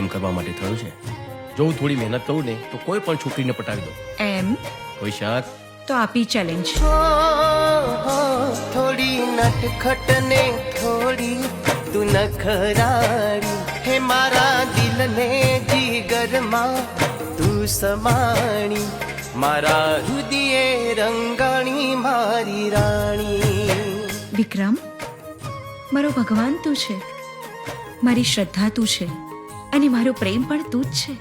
પ્રેમ કરવા માટે થયો છે. જો હું થોડી મહેનત કરું ને તો કોઈ પણ છોકરીને પટાવી દઉં. એમ કોઈ શક? તો આપી ચેલેન્જ. થોડી નટખટ ને થોડી તું નખરાળી હે મારા દિલને જીગરમાં તું સમાણી મારા હૃદયે રંગાણી મારી રાણી. વિક્રમ, મારો ભગવાન તું છે, મારી શ્રદ્ધા તું છે અને મારો પ્રેમ પણ તું જ છે.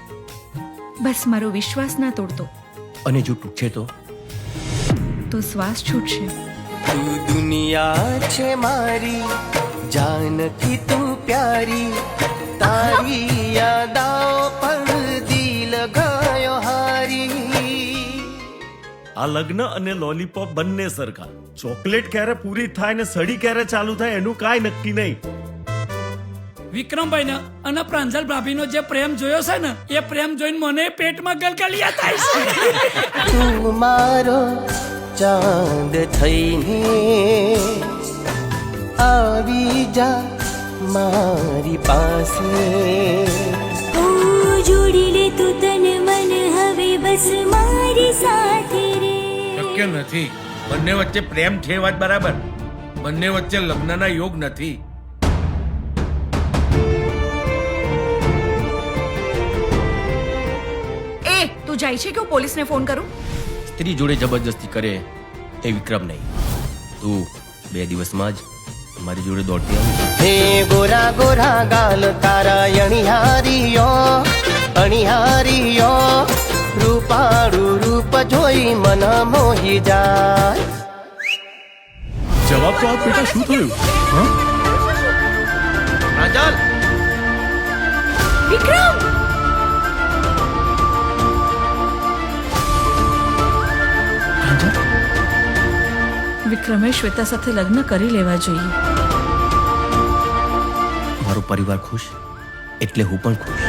બસ મારો વિશ્વાસ ના તોડતો. અને જો તૂટશે તો શ્વાસ છૂટશે. તું દુનિયા છે મારી જાનકી તું પ્યારી તારી યાદાઓ પર દિલ ગયો હારી. આ લગ્ન અને લોલીપોપ બંને સરખા. ચોકલેટ ક્યારે પૂરી થાય ને સડી ક્યારે ચાલુ થાય એનું કાંઈ નક્કી નહીં. વિક્રમભાઈ ને અને પ્રાંજલ ભાભીનો જે પ્રેમ જોયો છે ને એ પ્રેમ જોઈને મને પેટમાં ગલગલિયા થાય છે. તું મારો ચાંદ થઈને આવી જા મારી પાસે. જોડી લે તું તન મન હવે બસ મારી સાથે રે. શક્ય નથી. બંને વચ્ચે પ્રેમ છે વાત બરાબર, બંને વચ્ચે લગ્નના યોગ નથી. એ તું જાય છે કે હું પોલીસને ફોન કરું? સ્ત્રી જોડે જબરજસ્તી કરે એ વિક્રમ નહીં. તું 2 દિવસમાં જ મારી જોડે દોડતી આવી. હે ગોરા ગોરા ગાલ તારા અણિહારીયો રૂપાળું રૂપ જોઈ મન મોહી જાય. જવાબ તો આપ બેટા, શું થયું? પ્રાંજલ, વિક્રમ! વિક્રમે શ્વેતા સાથે લગ્ન કરી લેવા જોઈએ. મારો પરિવાર ખુશ એટલે હું પણ ખુશ.